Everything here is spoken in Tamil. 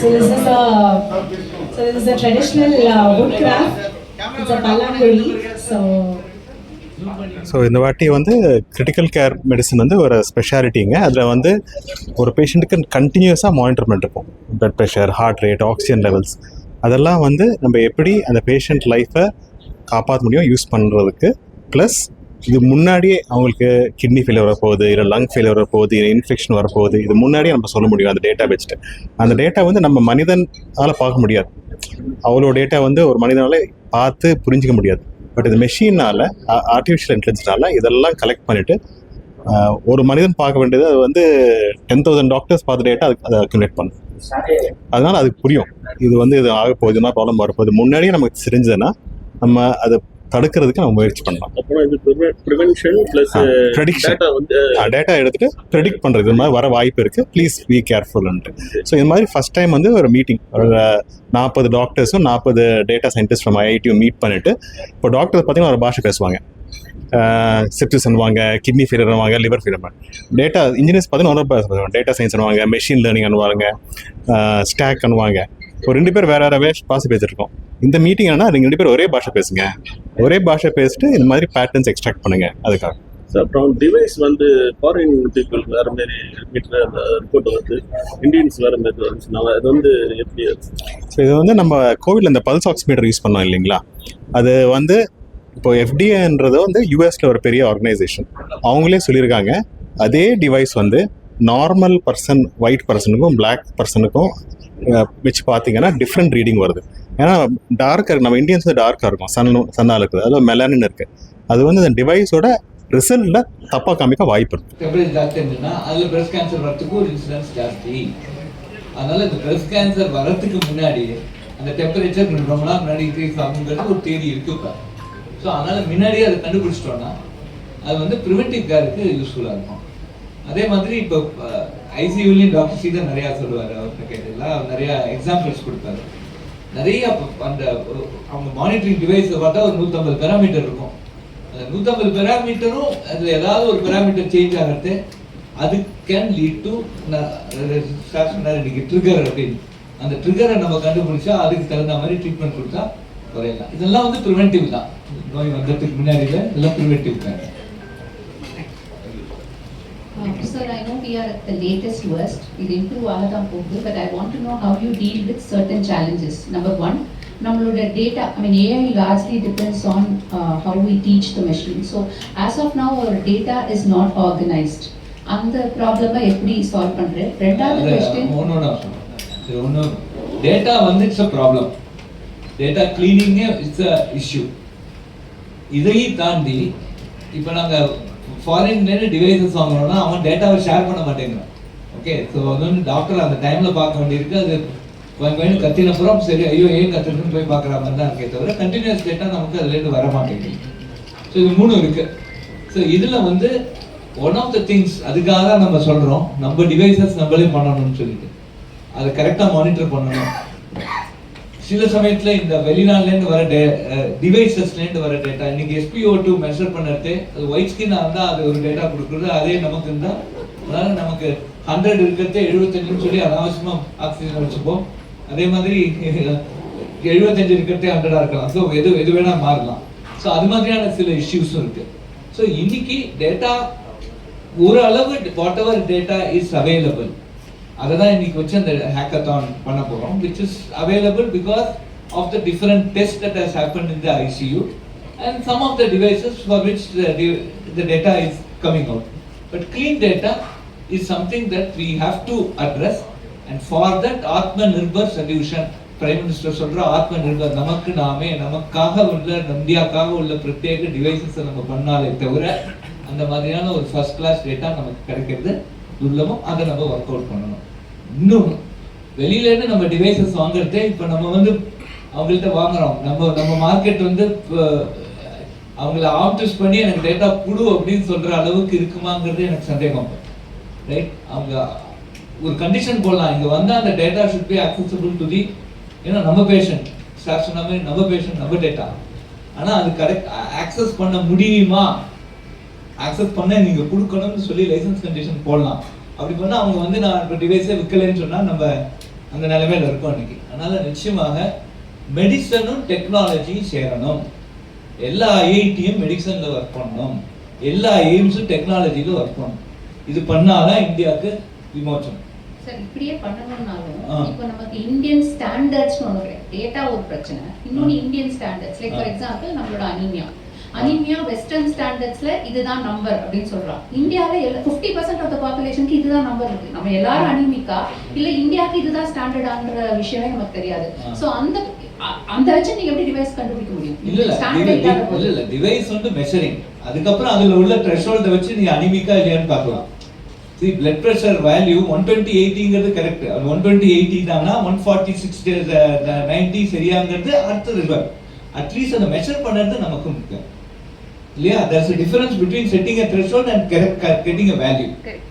So this is a traditional wood craft. It's a pallanguri. So இந்த வாட்டி வந்து கிரிட்டிக்கல் கேர் மெடிசன் வந்து ஒரு ஸ்பெஷாலிட்டிங்க. அதில் வந்து ஒரு பேஷண்ட்டுக்கு கண்டினியூஸாக மானிட்டர் பண்ணிருப்போம். Blood pressure, heart rate, oxygen levels, அதெல்லாம் வந்து நம்ம எப்படி அந்த பேஷண்ட் லைஃப்பை காப்பாற்ற முடியும் யூஸ் பண்ணுறதுக்கு. ப்ளஸ் இது முன்னாடியே அவங்களுக்கு கிட்னி ஃபெயிலியர் வரப்போகுது, இல்லை லங் ஃபெயிலியர் வரப்போகுது, இல்லை இன்ஃபெக்ஷன் வரப்போகுது, இது முன்னாடியே நம்ம சொல்ல முடியும் அந்த டேட்டா வச்சுட்டு. அந்த டேட்டா வந்து நம்ம மனிதனால் பார்க்க முடியாது, அவ்வளோ டேட்டா வந்து ஒரு மனிதனால் பார்த்து புரிஞ்சிக்க முடியாது. பட் இது மெஷினால், ஆர்டிஃபிஷியல் இன்டெலிஜென்ஸ்னால இதெல்லாம் கலெக்ட் பண்ணிவிட்டு ஒரு மனிதன் பார்க்க வேண்டியது அது வந்து 10,000 டாக்டர்ஸ் பார்த்த டேட்டா அதை அக்யூமுலேட் பண்ணும். அதனால் அதுக்கு புரியும் இது வந்து இது ஆக போகுது, என்ன ப்ராப்ளம் வரப்போகுது. முன்னாடியே நமக்கு தெரிஞ்சதுன்னா நம்ம அதை தடுக்கிறதுக்கு நம்ம முயற்சி பண்ணலாம். அப்புறம் இது ப்ரிவென்ஷன் ப்ளஸ் ப்ரெடிக்ஷன், டேட்டா எடுத்துகிட்டு ப்ரெடிக்ட் பண்ணுறது, இது மாதிரி வர வாய்ப்பு இருக்குது, ப்ளீஸ் பி கேர்ஃபுல்ன்ட்டு. ஸோ இது மாதிரி ஃபஸ்ட் டைம் வந்து ஒரு மீட்டிங், ஒரு 40 டாக்டர்ஸும் 40 டேட்டா சயின்டிஸ்ட் ஃப்ரம் ஐஐடியும் மீட் பண்ணிவிட்டு, இப்போ டாக்டர் பார்த்தீங்கன்னா ஒரு பாஷை பேசுவாங்க, செப்சிஸ் அனுவாங்க, கிட்னி ஃபெயிலியர் அனுவாங்க, லிவர் ஃபெயிலியர். டேட்டா இன்ஜினியர்ஸ் பார்த்தீங்கன்னா பேசுவாங்க, டேட்டா சயின்ஸ் அனுவாங்க, மெஷின் லேர்னிங் அனுவாங்க, ஸ்டாக் அனுவாங்க. ஒரு 2 பேர் வேறு வேறு பாஷை பேசிட்டுருக்கோம். இந்த மீட்டிங் ஆனால் நீங்கள் 2 பேர் ஒரே பாஷை பேசுங்க, ஒரே பாஷை பேசிட்டு இந்த மாதிரி பேட்டர்ன்ஸ் எக்ஸ்ட்ராக்ட் பண்ணுங்கள். அதுக்காக அப்புறம் டிவைஸ் வந்து ஃபாரின் பீப்புள் வேறு மாரி மீட்டர் அந்த ரிப்போர்ட் வந்து இந்தியன்ஸ் வேறு மாரி வந்துச்சுன்னா அது வந்து எப்படி? ஸோ இது வந்து நம்ம கோவிடில் இந்த பல்ஸ் ஆக்சிமீட்டர் யூஸ் பண்ணோம் இல்லைங்களா, அது வந்து இப்போ எஃப்டிஏன்றது வந்து யூஎஸில் ஒரு பெரிய ஆர்கனைசேஷன், அவங்களே சொல்லியிருக்காங்க அதே டிவைஸ் வந்து நார்மல் பர்சன், ஒயிட் பர்சனுக்கும் பிளாக் பர்சனுக்கும் வச்சு பார்த்தீங்கன்னா டிஃப்ரெண்ட் ரீடிங் வருது. ஏன்னா டார்க்காக இருக்குது, நம்ம இந்தியன்ஸ் வந்து டார்க்காக இருக்கும், சன்னால் இருக்குது, அதில் மெலானின் இருக்குது. அது வந்து அந்த டிவைஸோட ரிசல்ட்டில் தப்பாக காமிக்க வாய்ப்பு இருக்குது. டெம்பரேச்சர் ஜாஸ்தி இருந்துச்சுன்னா அதில் பிரஸ்ட் கேன்சர் வரத்துக்கு ஒரு இன்சிடென்ஸ் ஜாஸ்தி. அதனால் இந்த பிரஸ்ட் கேன்சர் வரத்துக்கு முன்னாடி அந்த டெம்பரேச்சர் ரொம்ப நாள் முன்னாடி இன்க்ரீஸ் ஆகுங்கிறது ஒரு தேதி இருக்குப்பா. ஸோ அதனால் முன்னாடியே அதை கண்டுபிடிச்சிட்டோன்னா அது வந்து ப்ரிவென்டிவ் கேருக்கு யூஸ்ஃபுல்லாக இருக்கும். அதே மாதிரி இப்போ ஐசியூலையும் டாக்டர் சீதர் நிறையா சொல்லுவார், அவர்கிட்ட கேட்டதில்ல, அவர் நிறையா எக்ஸாம்பிள்ஸ் கொடுப்பாரு. நிறைய அந்த அவங்க மானிட்டரிங் டிவைஸை பார்த்தா ஒரு 150 பேராமீட்டர் இருக்கும். அந்த 150 பேராமீட்டரும் அதில் ஏதாவது ஒரு பேராமீட்டர் சேஞ்ச் ஆகிறது அது கேன் லீட் டு இன்னைக்கு ட்ரிகர் அப்படின்னு. அந்த ட்ரிகரை நம்ம கண்டுபிடிச்சா அதுக்கு தகுந்த மாதிரி ட்ரீட்மெண்ட் கொடுத்தா குறையலாம். இதெல்லாம் வந்து ப்ரிவென்டிவ் தான், நோய் வந்ததுக்கு முன்னாடி இதெல்லாம் ப்ரிவென்டிவ் தான். Sir, I know we are at the latest worst. It improve ஆகதான் போகுது, but I want to know how you deal with certain challenges. Number one, நம்மளோட data, I mean AI largely depends on how we teach the machine. So as of now our data is not organized. அந்த ப்ராப்ளமை எப்படி சால்வ் பண்றேன்? ரெண்டாவது क्वेश्चन, டேட்டா வந்து it's a problem. Data cleaning it's a issue. இதையும் தாண்டி இப்போ நாங்கள் ஃபாரின்லேருந்து டிவைசஸ் வாங்குறோம்னா அவன் டேட்டாவை ஷேர் பண்ண மாட்டேங்கிறான். ஓகே, ஸோ அது வந்து டாக்டர் அந்த டைமில் பார்க்க வேண்டியிருக்கு. அது கொஞ்சம் கத்தினப்புறம் சரி ஐயோ ஏன் கத்துறதுன்னு போய் பார்க்குற மாதிரி தான் இருக்கே தவிர கண்டினியூஸ் டேட்டா நமக்கு அதுலேருந்து வர மாட்டேங்குது. ஸோ இது 3 இருக்குது. ஸோ இதில் வந்து ஒன் ஆஃப் த திங்ஸ், அதுக்காக தான் நம்ம சொல்கிறோம் நம்ம டிவைசஸ் நம்மளே பண்ணணும்னு சொல்லிட்டு அதை கரெக்டாக மானிட்டர் பண்ணணும். சில சமயத்தில் இந்த வெளிநாட்டிலேருந்து வர டிவைசஸ்லேருந்து வர டேட்டா, இன்னைக்கு SpO2 மெஷர் பண்ணுறது அது ஒயிட் ஸ்கின்னாக இருந்தால் அது ஒரு டேட்டா கொடுக்குறது, அதே நமக்கு இருந்தால் அதனால் நமக்கு 100 இருக்கிறது 75ன்னு சொல்லி அனாவசியமாக ஆக்சிஜன் வச்சுப்போம். அதே மாதிரி 75 இருக்கிறதே 100ஆக இருக்கலாம். ஸோ எது வேணால் மாறலாம். ஸோ அது மாதிரியான சில இஷ்யூஸும் இருக்குது. ஸோ இன்னைக்கு டேட்டா ஒரு அளவு what ever data is available, அதை தான் இன்னைக்கு வச்சு அந்த ஹேக்கத்தான் பண்ண போகிறோம், which is available because of the different tests that has happened in the ICU and some of the devices for which the data is coming out. But clean data is something that we have to address, and for that Atmanirbhar solution, Prime Minister சொல்ற Atmanirbhar, நமக்கு நாமே நமக்காக உள்ள இந்தியாக்காக உள்ள பிரத்யேக டிவைசஸ் நம்ம பண்ணாலே தவிர அந்த மாதிரியான ஒரு ஃபர்ஸ்ட் கிளாஸ் டேட்டா நமக்கு கிடைக்கிறது துர்லபம். அதை நம்ம ஒர்க் அவுட் பண்ணணும். இன்னும் வெளியிலேருந்து நம்ம டிவைசஸ் வாங்குறதே இப்போ நம்ம வந்து அவங்கள்ட்ட வாங்குறோம். நம்ம மார்க்கெட் வந்து அவங்கள ஆப்டிஸ் பண்ணி எனக்கு டேட்டா கொடு அப்படின்னு சொல்கிற அளவுக்கு இருக்குமாங்கிறது எனக்கு சந்தேகம். ரைட், அவங்க ஒரு கண்டிஷன் போடலாம், இங்கே வந்தால் அந்த data should be accessible to the, ஏன்னா நம்ம பேஷண்ட் சார் சொன்ன மாதிரி நம்ம பேஷண்ட் நம்ம டேட்டா, ஆனால் அது கரெக்ட் ஆக்சஸ் பண்ண முடியுமா, ஆக்சஸ் பண்ண நீங்கள் கொடுக்கணும்னு சொல்லி லைசன்ஸ் கண்டிஷன் போடலாம். அப்படி பண்ணால் அவங்க வந்து நான் இப்போ டிவைஸே விற்கலைன்னு சொன்னால் நம்ம அந்த நிலைமையில இருக்கும் இன்னைக்கு. அதனால நிச்சயமாக மெடிசனும் டெக்னாலஜியும் சேரணும். எல்லா ஐஐடியும் மெடிசன்ல ஒர்க் பண்ணணும், எல்லா எய்ம்ஸும் டெக்னாலஜியில ஒர்க் பண்ணணும். இது பண்ணாதான் இந்தியாவுக்கு விமோச்சனம். சார் இப்படியே பண்ணணும்னாலும் இப்போ நமக்கு இந்தியன் ஸ்டாண்டர்ட்ஸ்னு ஒன்று கிடையாது. டேட்டா ஒரு பிரச்சனை, இன்னொன்று Indian standards. Like for example நம்மளோட அனீமியா வெஸ்டர்ன் ஸ்டாண்டர்ட்ஸ்ல இதுதான் நம்பர் அப்படின்னு சொல்றோம். இந்தியாவில் 50% ஆஃப் த பாப்புலேஷனுக்கு இதுதான் நம்பர் இருக்கு. நம்ம எல்லாரும் அனீமிக்கா இல்ல இந்தியாவுக்கு இதுதான் ஸ்டாண்டர்டான்ற விஷயமே நமக்கு தெரியாது. ஸோ அந்த வச்சு நீங்க எப்படி டிவைஸ் கண்டுபிடிக்க முடியும்? இல்ல டிவைஸ் வந்து மெஷரிங், அதுக்கப்புறம் அதுல உள்ள த்ரெஷோல்ட வச்சு நீ அனிமிக்கா இல்லையான்னு பார்க்கலாம். See, blood pressure value 120/80ங்கிறது கரெக்ட். 120/80 தானா 146/90 சரியாங்கிறது அடுத்த ரிசல்ட். அட்லீஸ்ட் அதை மெஷர் பண்ணுறது நமக்கு முக்கியம் இல்லையா? There's a difference between setting a threshold and getting a value. Right.